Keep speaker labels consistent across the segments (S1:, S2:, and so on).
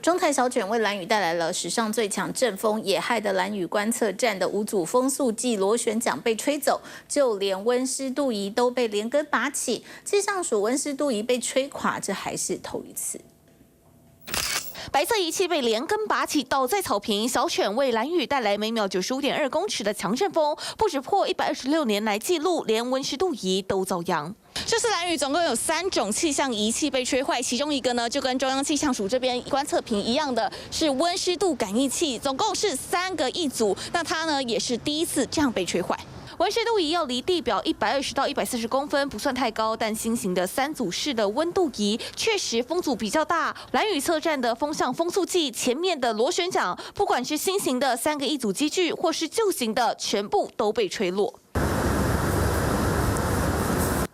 S1: 中台小卷为兰屿带来了史上最强阵风，也害得兰屿观测站的5组风速计螺旋桨被吹走，就连温湿度仪都被连根拔起。气象署温湿度仪被吹垮，这还是头一次。
S2: 白色仪器被连根拔起，倒在草坪。小犬为兰屿带来每秒95.2公尺的强阵风，不止破126年来纪录，连温湿度仪都遭殃。这次兰屿总共有3种气象仪器被吹坏，其中一个呢就跟中央气象署这边观测屏一样的，是温湿度感应器，总共是3个一组。那它呢也是第一次这样被吹坏。 温湿度仪要离地表120到140公分，不算太高，但新型的3组式的温度仪确实风阻比较大。兰屿测站的风向风速计前面的螺旋桨，不管是新型的3个一组机具，或是旧型的，全部都被吹落。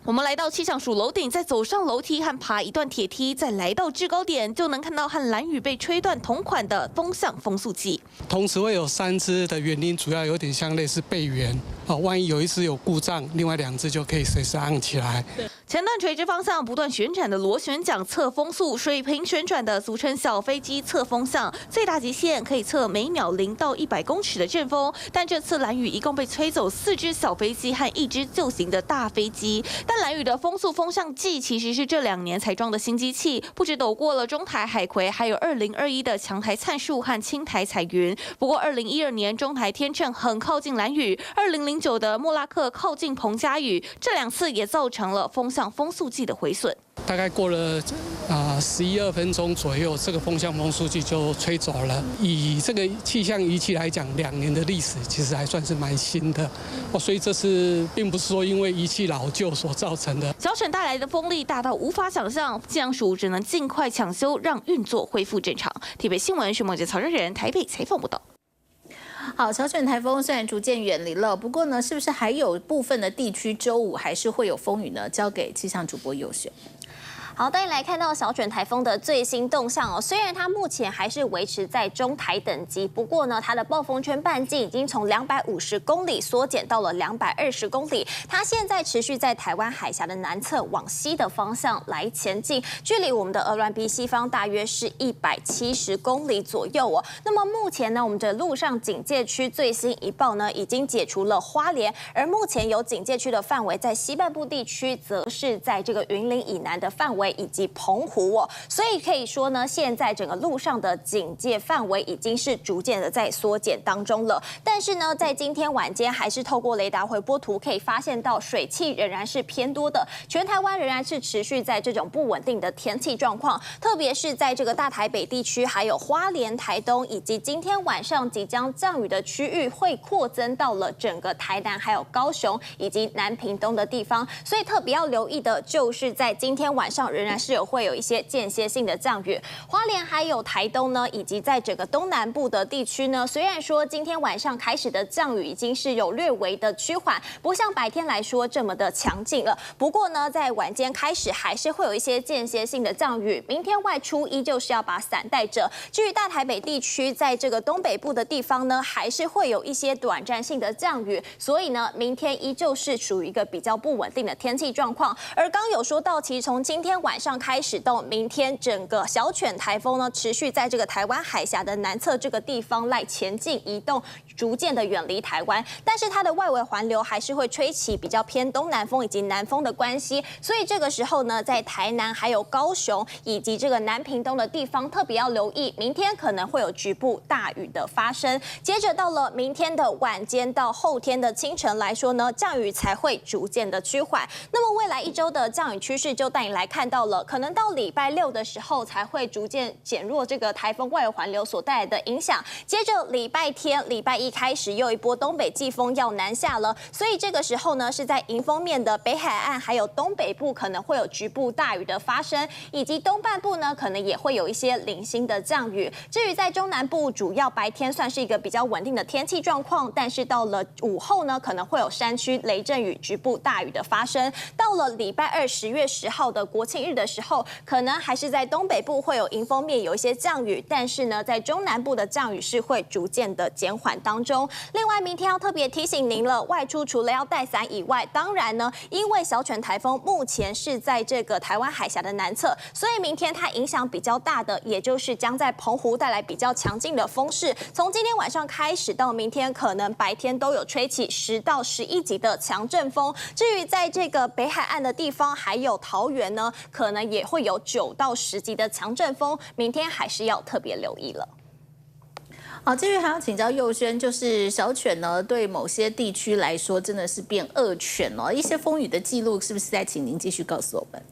S2: 我们来到气象署楼顶，再走上楼梯和爬一段铁梯，再来到制高点，就能看到和兰屿被吹断同款的风向风速计。
S3: 同时会有3只的原因，主要有点像类似备援啊，万一有一只有故障，另外2只就可以随时按起来。
S2: 前段垂直方向不断旋转的螺旋桨测风速，水平旋转的俗称小飞机测风向，最大极限可以测每秒0到100公尺的阵风。但这次兰屿一共被吹走4只小飞机和1只旧型的大飞机。但兰屿的风速风向计其实是这2年才装的新机器，不止抖过了中台海葵，还有2021的强台灿树和青台彩云。不过2012年中台天秤很靠近兰屿，2009的莫拉克靠近彭佳屿，这2次也造成了风向风速计的毁损。
S3: 大概过了11、2分钟左右，这个风向风速计就吹走了。以这个气象仪器来讲，2年的历史其实还算是蛮新的，所以这是并不是说因为仪器老旧所造成的。
S2: 小犬带来的风力大到无法想象，气象署只能尽快抢修，让运作恢复正常。台北新闻徐梦杰、曹仁仁台北采访报道。
S1: 好，小犬台风虽然逐渐远离了，不过呢，是不是还有部分的地区周5还是会有风雨呢？交给气象主播佑璇。
S4: 好，带你来看到小卷台风的最新动向哦。虽然它目前还是维持在中台等级，不过呢，它的暴风圈半径已经从250公里缩减到了220公里。它现在持续在台湾海峡的南侧往西的方向来前进，距离我们的鹅銮鼻西方大约是170公里左右哦。那么目前呢，我们的陆上警戒区最新一报呢，已经解除了花莲，而目前有警戒区的范围在西半部地区，则是在这个云林以南的范围。 以及澎湖哦，所以可以说呢，现在整个陆上的警戒范围已经是逐渐的在缩减当中了。但是呢，在今天晚间，还是透过雷达回波图可以发现到水汽仍然是偏多的，全台湾仍然是持续在这种不稳定的天气状况，特别是在这个大台北地区，还有花莲、台东，以及今天晚上即将降雨的区域，会扩增到了整个台南、还有高雄以及南屏东的地方。所以特别要留意的就是在今天晚上。 仍然是会有一些间歇性的降雨，花莲还有台东呢，以及在整个东南部的地区呢，虽然说今天晚上开始的降雨已经是有略微的趋缓，不像白天来说这么的强劲了。不过呢，在晚间开始还是会有一些间歇性的降雨，明天外出依旧是要把伞带着。至于大台北地区，在这个东北部的地方呢，还是会有一些短暂性的降雨，所以呢，明天依旧是属于一个比较不稳定的天气状况。而刚有说到，其实从今天晚上开始到明天，整个小犬台风呢，持续在这个台湾海峡的南侧这个地方来前进移动，逐渐的远离台湾。但是它的外围环流还是会吹起比较偏东南风以及南风的关系，所以这个时候呢，在台南还有高雄以及这个南屏东的地方，特别要留意，明天可能会有局部大雨的发生。接着到了明天的晚间到后天的清晨来说呢，降雨才会逐渐的趋缓。那么未来1周的降雨趋势就带你来看到了。可能到礼拜6的时候才会逐渐减弱这个台风外围环流所带来的影响。接着礼拜天、礼拜1开始又一波东北季风要南下了，所以这个时候呢，是在迎风面的北海岸还有东北部可能会有局部大雨的发生，以及东半部呢可能也会有一些零星的降雨。至于在中南部，主要白天算是一个比较稳定的天气状况，但是到了午后呢，可能会有山区雷阵雨、局部大雨的发生。到了礼拜2、10月10号的国庆庆日的时候，可能还是在东北部会有迎风面有一些降雨，但是呢，在中南部的降雨是会逐渐的减缓当中。另外，明天要特别提醒您了，外出除了要带伞以外，当然呢，因为小犬台风目前是在这个台湾海峡的南侧，所以明天它影响比较大的，也就是将在澎湖带来比较强劲的风势。从今天晚上开始到明天，可能白天都有吹起10到11级的强阵风。至于在这个北海岸的地方，还有桃园呢，可能也会有9到10级的强阵风。明天还是要特别留意了。
S1: 好，至于还要请教佑轩，就是小犬呢，对某些地区来说真的是变恶犬哦，一些风雨的记录是不是再请您继续告诉我们？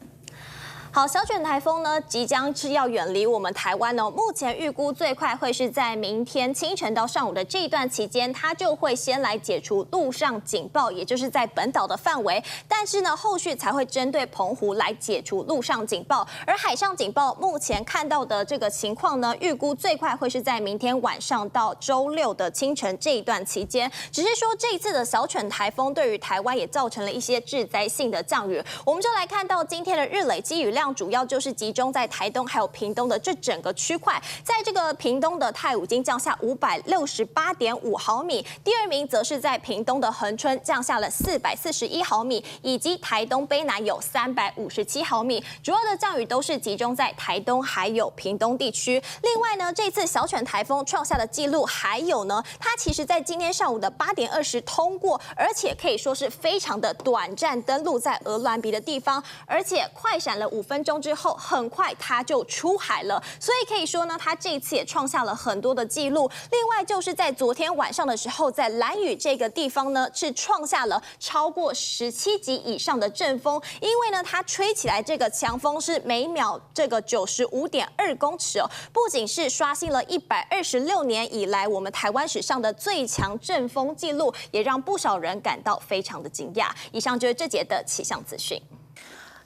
S4: 好，小犬台风呢，即将是要远离我们台湾哦。目前预估最快会是在明天清晨到上午的这一段期间，它就会先来解除陆上警报，也就是在本岛的范围。但是呢，后续才会针对澎湖来解除陆上警报。而海上警报目前看到的这个情况呢，预估最快会是在明天晚上到周六的清晨这一段期间。只是说这一次的小犬台风对于台湾也造成了一些致灾性的降雨。我们就来看到今天的日累积雨量。主要就是集中在台东还有屏东的这整个区块，在这个屏东的太武经降下568.5毫米，第2名则是在屏东的恒春降下了441毫米，以及台东卑南有357毫米。主要的降雨都是集中在台东还有屏东地区。另外呢，这次小犬台风创下的记录还有呢，它其实在今天上午的8点20通过，而且可以说是非常的短暂登陆在鹅銮鼻的地方，而且快闪了5分钟之后，很快它就出海了，所以可以说呢，它这一次也创下了很多的记录。另外就是在昨天晚上的时候，在兰屿这个地方呢，是创下了超过17级以上的阵风，因为呢，它吹起来这个强风是每秒这个95.2公尺哦，不仅是刷新了126年以来我们台湾史上的最强阵风纪录，也让不少人感到非常的惊讶。以上就是这节的气象资讯。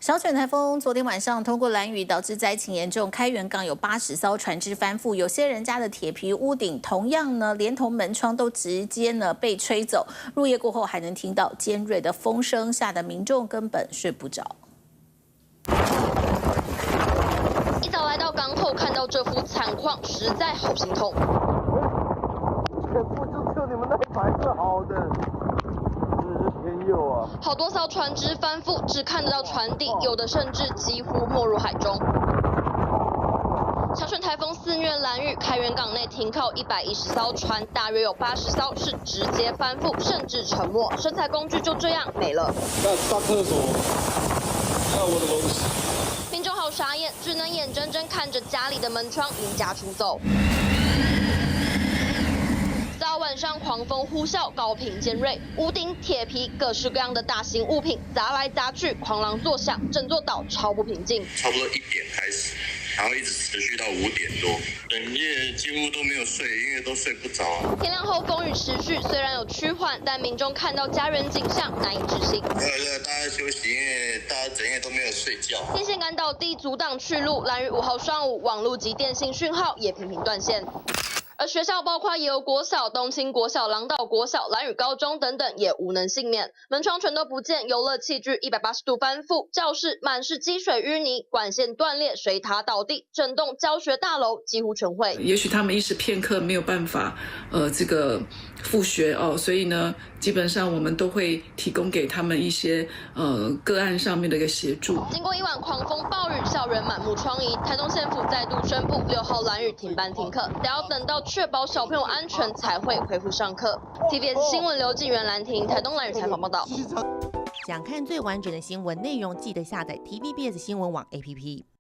S1: 小犬台风昨天晚上通过兰屿，导致灾情严重。开元港有80艘船只翻覆，有些人家的铁皮屋顶同样呢，连同门窗都直接呢被吹走。入夜过后还能听到尖锐的风声，吓得民众根本睡不着。
S5: 一早来到港口，看到这幅惨况，实在好心痛。
S6: 全部就只有你们那一排是好的。
S5: 好多艘船只翻覆，只看得到船底，有的甚至几乎没入海中。小犬台风肆虐兰屿，开元港内停靠110艘船，大约有80艘是直接翻覆，甚至沉没，生财工具就这样没了。
S6: 要上厕所，要我的东西。
S5: 民众好傻眼，只能眼睁睁看着家里的门窗离家出走。到晚上狂风呼啸，高频尖锐，屋顶、铁皮各式各样的大型物品砸来砸去，哐啷作响，整座岛超不平静。
S7: 差不多1点开始，然后一直持续到5点多，整夜几乎都没有睡，因为都睡不着。
S5: 天亮后风雨持续，虽然有趋缓，但民众看到家园景象难以置信。
S7: 大家休息，因为大家整夜都没有睡觉。
S5: 电线杆倒地阻挡去路，兰屿5号上午网络及电信讯号也频频断线。而学校包括野游国小、东清国小、狼岛国小、兰屿高中等等也无能幸免，门窗全都不见，游乐器具180度翻覆，教室满是积水淤泥，管线断裂，水塔倒地，整栋教学大楼几乎全毁。
S8: 也许他们一时片刻没有办法这个复学哦，所以呢，基本上我们都会提供给他们一些个案上面的一个协助。
S5: 经过一晚狂风暴雨，校园满目疮痍，台东县府再度宣布6号兰屿停班停课，得要等到确保小朋友安全才会恢复上课。TVS 新闻刘静媛、兰婷，台东兰屿采访报道。
S9: 想看最完整的新闻内容，记得下载 TVBS 新闻网 APP。